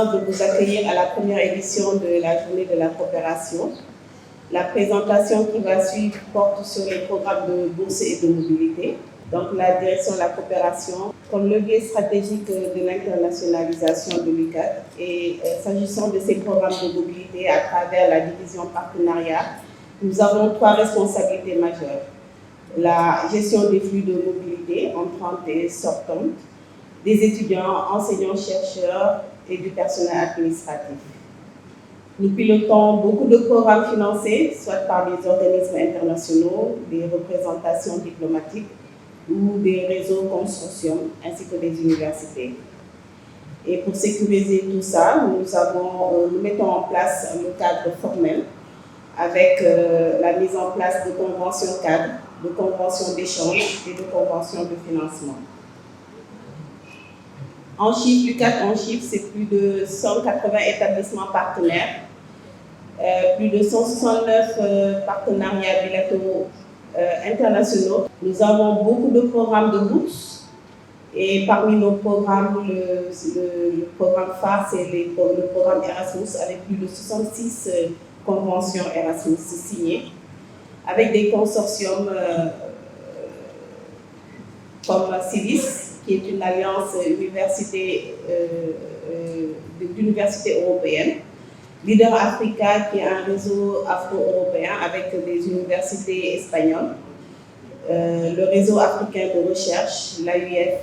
l'honneur de vous accueillir à la première édition de la Journée de la coopération. La présentation qui va suivre porte sur les programmes de bourse et de mobilité. Donc la direction de la coopération comme levier stratégique de l'internationalisation de l'UCAD. Et s'agissant de ces programmes de mobilité à travers la division partenariat, nous avons 3 responsabilités majeures. La gestion des flux de mobilité entrantes et sortantes, des étudiants, enseignants, chercheurs et du personnel administratif. Nous pilotons beaucoup de programmes financés, soit par des organismes internationaux, des représentations diplomatiques ou des réseaux consortiums, ainsi que des universités. Et pour sécuriser tout ça, nous mettons en place le cadre formel avec la mise en place de conventions cadres, de conventions d'échange et de conventions de financement. En chiffres, l'UCAD en chiffres, c'est plus de 180 établissements partenaires, plus de 169 partenariats bilatéraux internationaux. Nous avons beaucoup de programmes de bourse et parmi nos programmes, le programme phare, c'est le programme Erasmus avec plus de 66 conventions Erasmus signées, avec des consortiums comme CIVIS, qui est une alliance d'universités européennes, Leader Africa, qui est un réseau afro-européen avec des universités espagnoles, le réseau africain de recherche, l'AUF,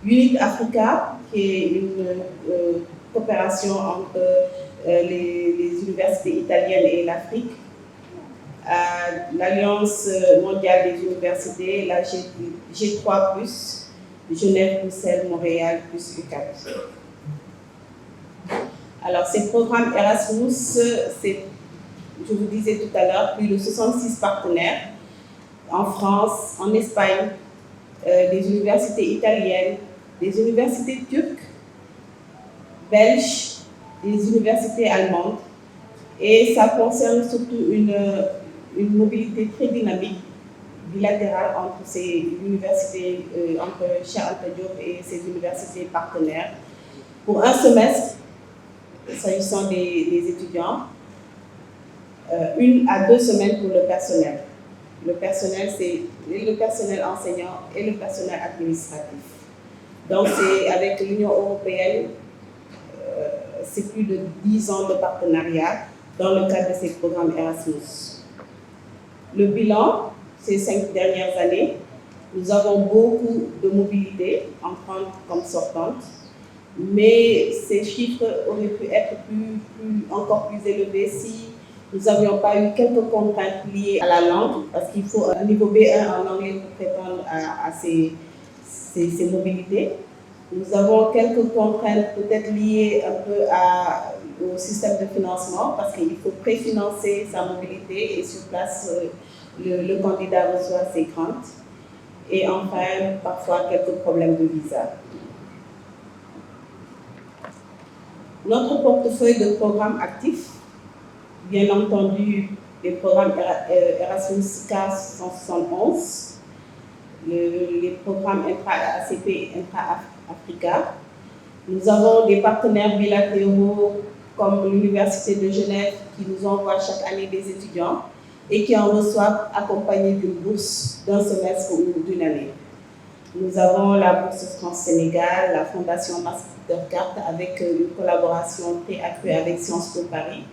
Unit Africa, qui est une coopération entre les universités italiennes et l'Afrique, l'Alliance mondiale des universités, la G3+, Genève, Bruxelles, Montréal, plus UCAD. Alors, ces programmes Erasmus, c'est, je vous disais tout à l'heure, plus de 66 partenaires en France, en Espagne, des universités italiennes, des universités turques, belges, des universités allemandes. Et ça concerne surtout une mobilité très dynamique, bilatérale entre ces universités, entre Cheikh Anta Diop et ces universités partenaires. Pour un semestre, s'agissant des étudiants, 1 à 2 semaines pour le personnel. Le personnel, c'est le personnel enseignant et le personnel administratif. Donc, c'est avec l'Union européenne, c'est plus de 10 ans de partenariat dans le cadre de ces programmes Erasmus. Le bilan, ces 5 dernières années, nous avons beaucoup de mobilité, entrante comme sortante, mais ces chiffres auraient pu être encore plus élevés si nous n'avions pas eu quelques contraintes liées à la langue, parce qu'il faut un niveau B1 en anglais pour prétendre à ces mobilités. Nous avons quelques contraintes peut-être liées un peu au système de financement, parce qu'il faut préfinancer sa mobilité et sur place, le candidat reçoit ses grantes. Et enfin, parfois, quelques problèmes de visa. Notre portefeuille de programmes actifs, bien entendu, les programmes Erasmus K171, les programmes intra-ACP, intra-Africa. Nous avons des partenaires bilatéraux comme l'Université de Genève qui nous envoie chaque année des étudiants et qui en reçoivent accompagnés d'une bourse d'un semestre ou d'une année. Nous avons la bourse France-Sénégal, la Fondation Mastercard avec une collaboration très accrue avec Sciences Po Paris,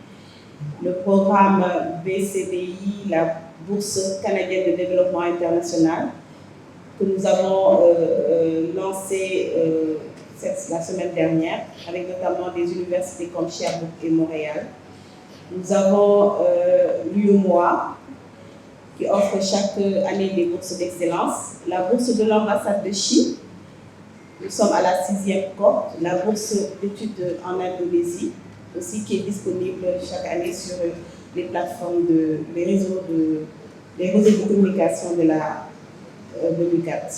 le programme BCDI, la bourse canadienne de développement international, que nous avons lancé la semaine dernière, avec notamment des universités comme Sherbrooke et Montréal. Nous avons l'UEMOA, qui offre chaque année des bourses d'excellence, la bourse de l'ambassade de Chine, nous sommes à la 6e cohorte, la bourse d'études en Indonésie, aussi qui est disponible chaque année sur les plateformes, les réseaux de communication de l'UCAD.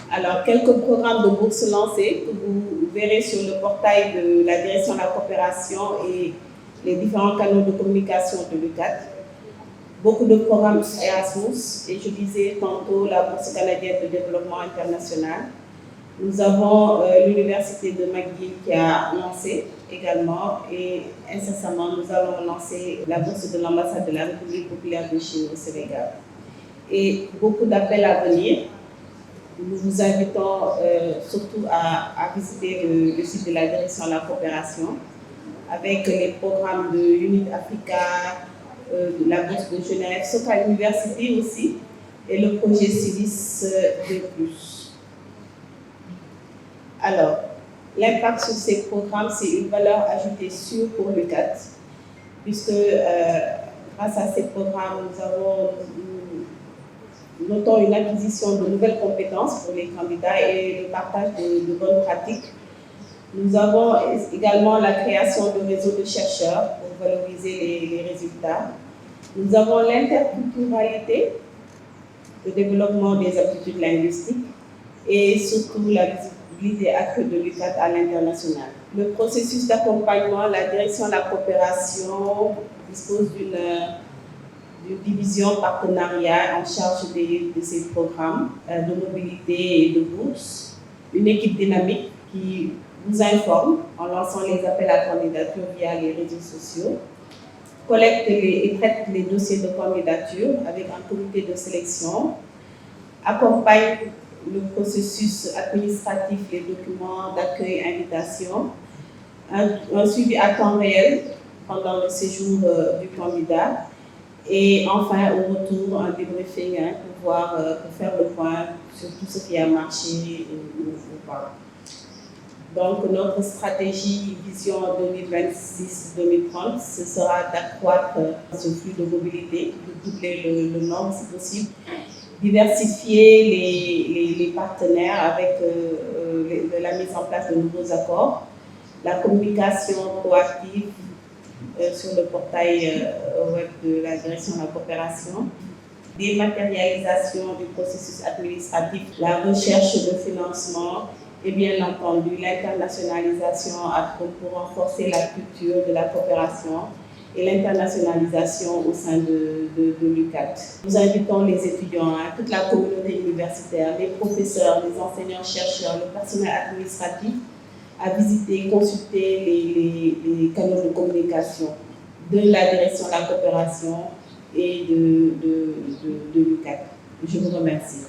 Alors, quelques programmes de bourses lancés que vous verrez sur le portail de la direction de la coopération et les différents canaux de communication de l'UCAD. Beaucoup de programmes Erasmus, et je disais tantôt la Bourse canadienne de développement international, Nous avons l'Université de McGill qui a lancé également, et incessamment nous allons lancer la bourse de l'ambassade de la République populaire de Chine au Sénégal. Et beaucoup d'appels à venir. Nous vous invitons surtout à visiter le site de la direction de la coopération avec les programmes de UNIT Africa, de la bourse de Genève, Soka University aussi, et le projet Civis 2+. Alors, l'impact sur ces programmes, c'est une valeur ajoutée sûre pour l'UCAD, puisque grâce à ces programmes, nous notons une acquisition de nouvelles compétences pour les candidats et le partage de bonnes pratiques. Nous avons également la création de réseaux de chercheurs pour valoriser les résultats. Nous avons l'interculturalité, le développement des aptitudes linguistiques et surtout la visibilité accrue de l'UCAD à l'international. Le processus d'accompagnement, la direction de la coopération dispose d'une division partenariat en charge de ces programmes de mobilité et de bourse, une équipe dynamique qui vous informe en lançant les appels à candidature via les réseaux sociaux, collecte et traite les dossiers de candidature avec un comité de sélection, accompagne le processus administratif, les documents d'accueil, invitation, un suivi à temps réel pendant le séjour du candidat, et enfin au retour un débriefing pour faire le point sur tout ce qui a marché ou pas. Donc notre stratégie vision 2026-2030, ce sera d'accroître ce flux de mobilité, de doubler le nombre si possible, diversifier les partenaires avec la mise en place de nouveaux accords, la communication proactive sur le portail web de la direction de la coopération, dématérialisation du processus administratif, la recherche de financement et bien entendu l'internationalisation pour renforcer la culture de la coopération et l'internationalisation au sein de l'UCAD. Nous invitons les étudiants, toute la communauté universitaire, les professeurs, les enseignants-chercheurs, le personnel administratif à visiter, consulter les canaux de communication de la direction de la coopération et de l'UCAD. Je vous remercie.